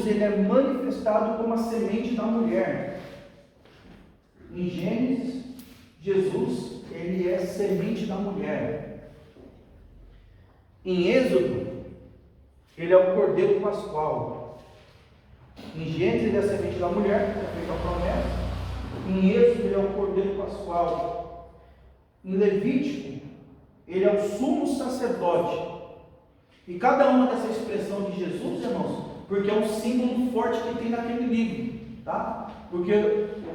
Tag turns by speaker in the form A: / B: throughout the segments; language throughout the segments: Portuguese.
A: ele é manifestado como a semente da mulher. Em Gênesis, Jesus, ele é semente da mulher. Em Êxodo, ele é o cordeiro pascual. Em Gênesis, ele é a semente da mulher, que é feita a promessa. Em Êxodo, ele é o cordeiro pascual. Em Levítico, ele é o sumo sacerdote. E cada uma dessa expressão de Jesus, irmãos, porque é um símbolo forte que tem naquele livro, tá? Porque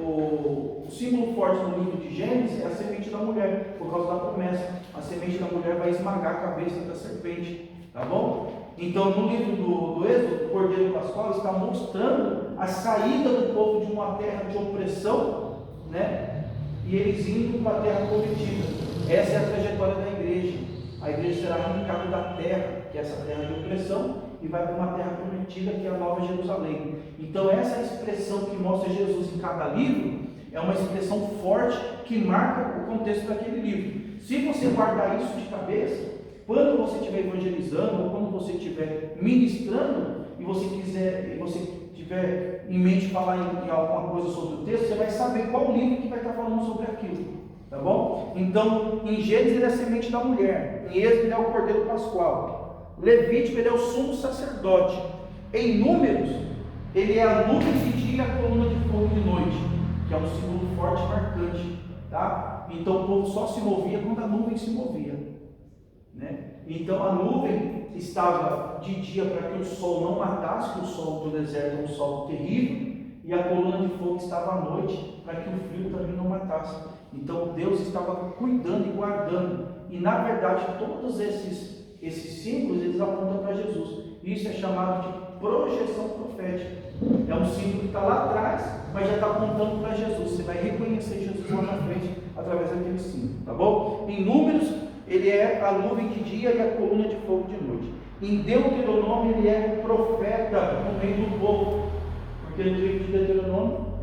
A: o símbolo forte no livro de Gênesis é a semente da mulher, por causa da promessa. A semente da mulher vai esmagar a cabeça da serpente, tá bom? Então, no livro do Êxodo, o Cordeiro Pascual está mostrando a saída do povo de uma terra de opressão, né? E eles indo para a terra prometida. Essa é a trajetória da igreja. A igreja será arrancada da terra, que é essa terra de opressão, e vai para uma terra prometida, que é a Nova Jerusalém. Então, essa expressão que mostra Jesus em cada livro é uma expressão forte que marca o contexto daquele livro. Se você guardar isso de cabeça, quando você estiver evangelizando ou quando você estiver ministrando e você tiver em mente falar em alguma coisa sobre o texto, você vai saber qual livro que vai estar falando sobre aquilo. Tá bom? Então, em Gênesis ele é a semente da mulher, em Êxodo ele é o cordeiro pascual, Levítico ele é o sumo sacerdote, em Números ele é a nuvem de dia e a coluna de fogo de noite, que é um símbolo forte e marcante, tá? Então o povo só se movia quando a nuvem se movia, né? Então a nuvem estava de dia para que o sol não matasse, que o sol do deserto é um sol terrível, e a coluna de fogo estava à noite para que o frio também não matasse. Então Deus estava cuidando e guardando. E na verdade todos esses símbolos eles apontam para Jesus. Isso é chamado de projeção profética. É um símbolo que está lá atrás, mas já está apontando para Jesus. Você vai reconhecer Jesus lá na frente através daquele símbolo, tá bom? Em Números ele é a nuvem de dia e a coluna de fogo de noite. Em Deuteronômio ele é o profeta no meio do povo, porque no livro de Deuteronômio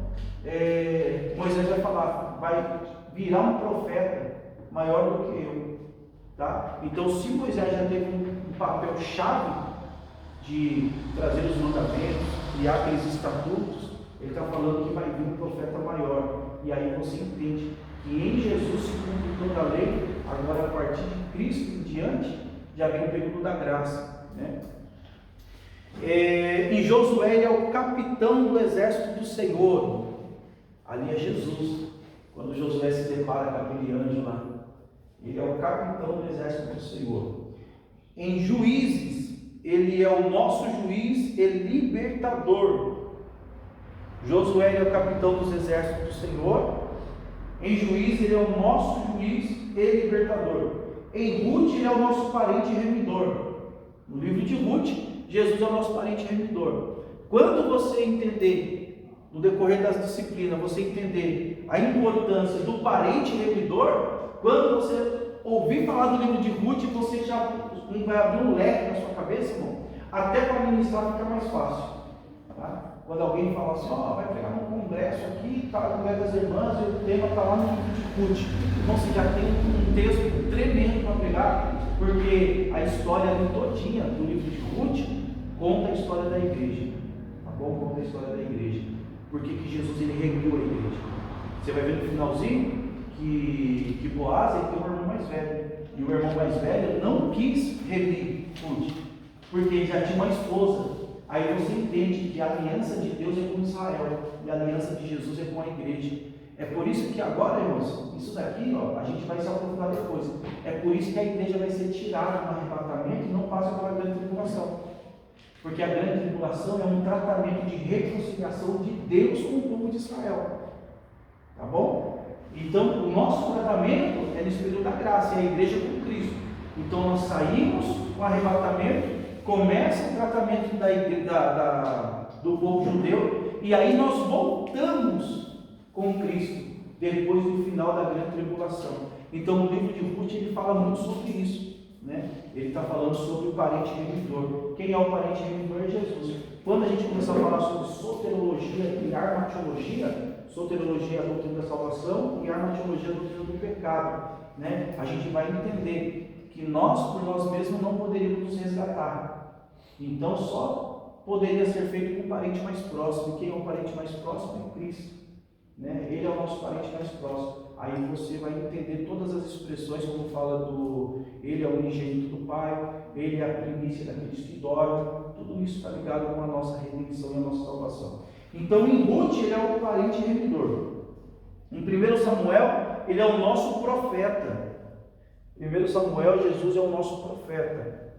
A: Moisés vai falar, vai virar um profeta maior do que eu, tá? Então, se Moisés já teve um papel chave de trazer os mandamentos, criar aqueles estatutos, ele está falando que vai vir um profeta maior. E aí você entende que em Jesus se cumpre toda a lei. Agora, a partir de Cristo em diante, já vem o período da graça, né? Em Josué ele é o capitão do exército do Senhor. Ali é Jesus. Quando Josué se depara com aquele anjo lá, ele é o capitão do exército do Senhor. Em Juízes, ele é o nosso juiz e libertador. Josué é o capitão dos exércitos do Senhor. Em Juízes, ele é o nosso juiz e libertador. Em Ruth, ele é o nosso parente remidor. No livro de Ruth, Jesus é o nosso parente remidor. Quando você entender, no decorrer das disciplinas, você entender a importância do parente remidor, quando você ouvir falar do livro de Ruth, você já vai abrir um leque na sua cabeça, irmão. Até para ministrar fica mais fácil, tá? Quando alguém fala assim, vai pegar num congresso aqui, tá, no Congresso das Irmãs, e o tema está lá no livro de Ruth. Então você já tem um texto tremendo para pegar, porque a história ali todinha do livro de Ruth conta a história da igreja, tá bom? Conta a história da igreja. Por que Jesus ele remiu a igreja? Você vai ver no finalzinho que Boaz ele tem um irmão mais velho, e o irmão mais velho não quis remir Ruth, porque ele já tinha uma esposa. Aí você entende que a aliança de Deus é com Israel e a aliança de Jesus é com a igreja. É por isso que agora, irmãos, isso daqui, a gente vai se aprofundar depois. É por isso que a igreja vai ser tirada do arrebatamento e não passa pela grande tribulação. Porque a grande tribulação é um tratamento de reconciliação de Deus com o povo de Israel. Tá bom? Então, o nosso tratamento é nesse período da graça, é a igreja com Cristo. Então, nós saímos com o arrebatamento, começa o tratamento do povo judeu, e aí nós voltamos com Cristo, depois do final da grande tribulação. Então, no livro de Ruth, ele fala muito sobre isso, né? Ele está falando sobre o parente remidor. Quem é o parente remidor? É Jesus. Quando a gente começar a falar sobre soterologia e armatiologia, soterologia é a doutrina da salvação e armatiologia é a doutrina do pecado, né? A gente vai entender que nós, por nós mesmos, não poderíamos nos resgatar. Então, só poderia ser feito com o parente mais próximo. E quem é o parente mais próximo? É Cristo, né? Ele é o nosso parente mais próximo. Aí você vai entender todas as expressões, como fala do Ele é o unigênito do Pai, Ele é a primícia daqueles que dormem. Tudo isso está ligado com a nossa redenção e a nossa salvação. Então, em Ruth, ele é o parente remidor. Em 1 Samuel, ele é o nosso profeta. Em 1 Samuel, Jesus é o nosso profeta.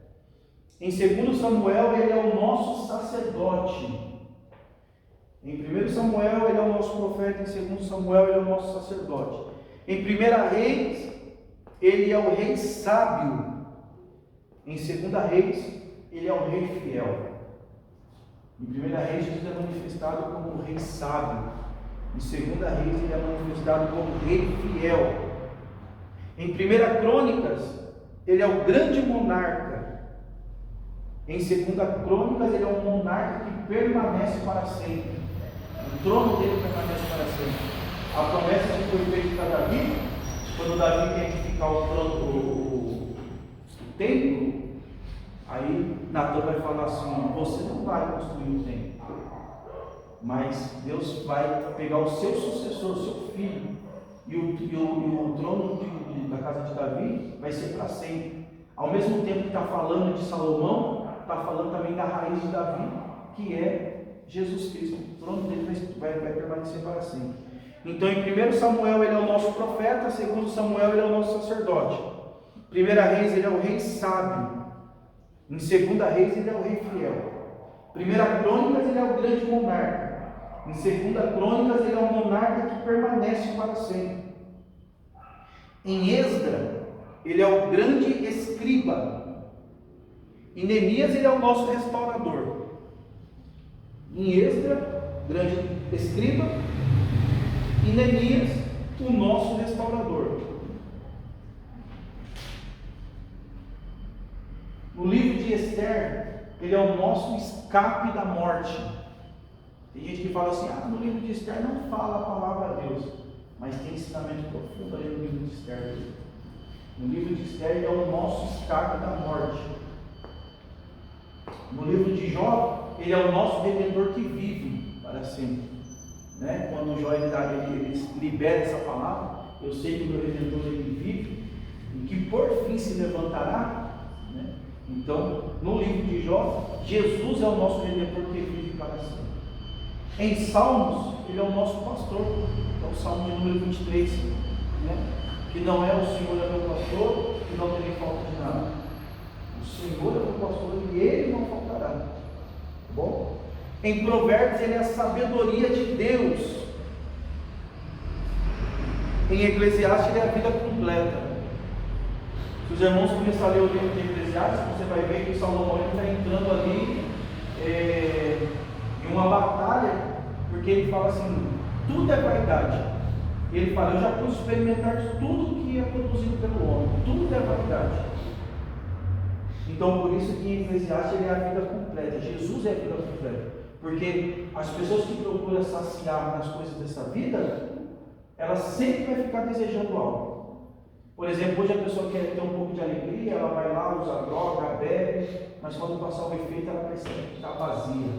A: Em 2 Samuel, ele é o nosso sacerdote. Em 1 Samuel, ele é o nosso profeta. Em 2 Samuel, ele é o nosso sacerdote. Em 1 Reis, ele é o rei sábio. Em 2 Reis, ele é o rei fiel. Em 1 Reis, Jesus é manifestado como o rei sábio. Em 2 Reis, ele é manifestado como rei fiel. Em 1 Crônicas, ele é o grande monarca. Em 2 Crônicas, ele é um monarca que permanece para sempre. O trono dele permanece para sempre. A promessa que foi feita para Davi, quando Davi quer edificar o templo, aí Natan vai falar assim: você não vai construir o templo, mas Deus vai pegar o seu sucessor, o seu filho, e o trono da casa de Davi vai ser para sempre. Ao mesmo tempo que está falando de Salomão, está falando também da raiz de Davi, que é Jesus Cristo. O trono dele vai permanecer para sempre. Então, em 1 Samuel, ele é o nosso profeta. Em 2 Samuel, ele é o nosso sacerdote. Em 1 Reis, ele é o rei sábio. Em 2 Reis, ele é o rei fiel. Em 1 Crônicas, ele é o grande monarca. Em 2 Crônicas, ele é o monarca que permanece para sempre. Em Esdra, ele é o grande escriba. Em Neemias, ele é o nosso restaurador. Em Esdra, grande escriba. Em Neemias, o nosso restaurador. No livro de Esther, ele é o nosso escape da morte. Tem gente que fala assim: no livro de Esther não fala a palavra de Deus, mas tem ensinamento profundo ali no livro de Esther. No livro de Esther, ele é o nosso escape da morte. No livro de Jó, ele é o nosso redentor que vive para sempre. Né? Quando o Jó ele libera essa palavra: eu sei que o meu redentor ele vive e que por fim se levantará. Né? Então, no livro de Jó, Jesus é o nosso redentor que vive para sempre. Em Salmos, ele é o nosso pastor. Então, o Salmo de número 23, né? Que não é: o Senhor é meu pastor e não terei falta de nada. O Senhor é meu pastor e ele não faltará. Tá bom? Em Provérbios, ele é a sabedoria de Deus. Em Eclesiastes, ele é a vida completa. Se os irmãos começarem a ler o livro de Eclesiastes, você vai ver que Salomão está entrando ali em uma batalha, porque ele fala assim: tudo é vaidade. E ele fala: eu já pude experimentar tudo que é produzido pelo homem, tudo é vaidade. Então, por isso que em Eclesiastes ele é a vida completa. Jesus é a vida completa. Porque as pessoas que procuram saciar nas coisas dessa vida, ela sempre vai ficar desejando algo. Por exemplo, hoje a pessoa quer ter um pouco de alegria, ela vai lá, usa droga, bebe, mas quando passar o efeito, ela percebe que está vazia.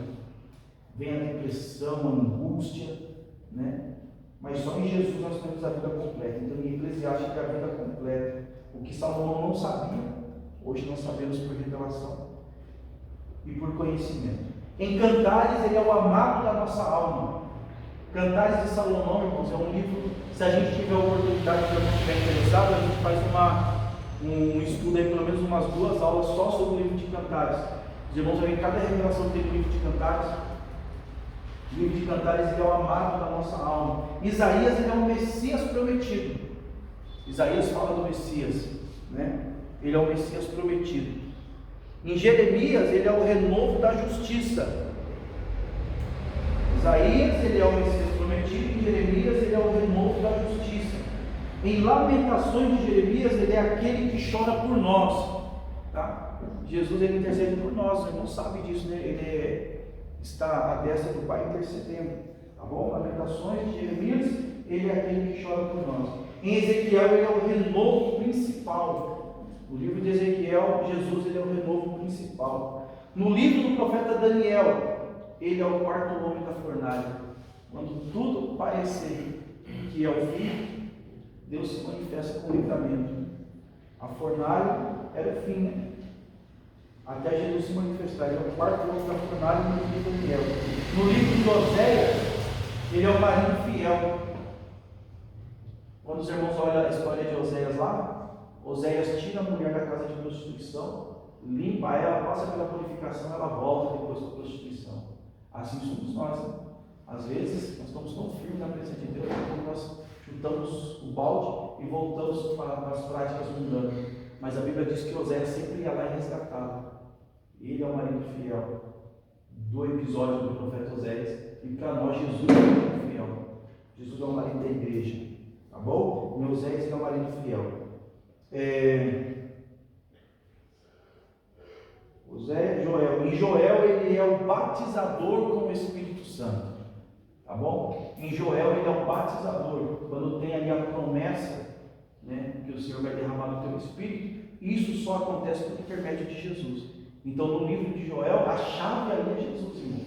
A: Vem a depressão, a angústia, né? Mas só em Jesus nós temos a vida completa. Então, em Eclesiastes é a vida completa. O que Salomão não sabia, hoje nós sabemos por revelação e por conhecimento. Em Cantares, ele é o amado da nossa alma. Cantares de Salomão, irmãos, é um livro. Se a gente tiver a oportunidade, se a gente estiver interessado, a gente faz um estudo aí, pelo menos umas 2 aulas só sobre o livro de Cantares. Os irmãos vão ver cada revelação que tem no livro de Cantares. O livro de Cantares, ele é o amado da nossa alma. Isaías, ele é o Messias prometido. Isaías fala do Messias, né? Ele é o Messias prometido. Em Jeremias, ele é o renovo da justiça. Isaías, ele é o Messias prometido. Em Jeremias, ele é o renovo da justiça. Em Lamentações de Jeremias, ele é aquele que chora por nós. Tá? Jesus, ele intercede por nós. Ele não sabe disso, né? Ele está à destra do Pai intercedendo. Tá bom? Lamentações de Jeremias, ele é aquele que chora por nós. Em Ezequiel, ele é o renovo principal. O livro de Ezequiel, Jesus, ele é o renovo principal. No livro do profeta Daniel, ele é o quarto homem da fornalha. Quando tudo parecer que é o fim, Deus se manifesta com o livramento. A fornalha era o fim, né? Até Jesus se manifestar. Ele é o quarto homem da fornalha no livro de Daniel. No livro de Oséias, ele é o marido fiel. Quando os irmãos olham a história de Oséias lá, Oséias tira a mulher da casa de prostituição, limpa ela, passa pela purificação, ela volta depois para a prostituição. Assim somos nós, né? Às vezes nós estamos tão firmes na presença de Deus que nós chutamos o balde e voltamos para as práticas mundanas. Mas a Bíblia diz que Oséias sempre ia lá e resgatava. Ele é o marido fiel do episódio do profeta Oséias. E para nós Jesus é o marido fiel. Jesus é o marido da igreja. Tá bom? E Oséias é o marido fiel. Joel. Em Joel ele é o batizador com o Espírito Santo. Tá bom? Em Joel ele é o batizador. Quando tem ali a promessa, né, que o Senhor vai derramar do teu Espírito, isso só acontece por intermédio de Jesus. Então no livro de Joel, a chave ali é Jesus, irmão.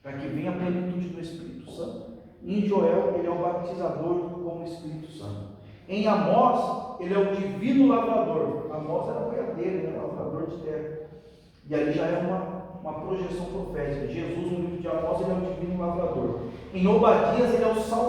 A: Para que venha a plenitude do Espírito Santo. Em Joel ele é o batizador com o Espírito Santo. Em Amós ele é o divino lavrador. Amós era boiadeiro, era lavrador de terra. E ali já é uma projeção profética. Jesus, no livro de Amós, ele é o divino lavrador. Em Obadias, ele é o salvador.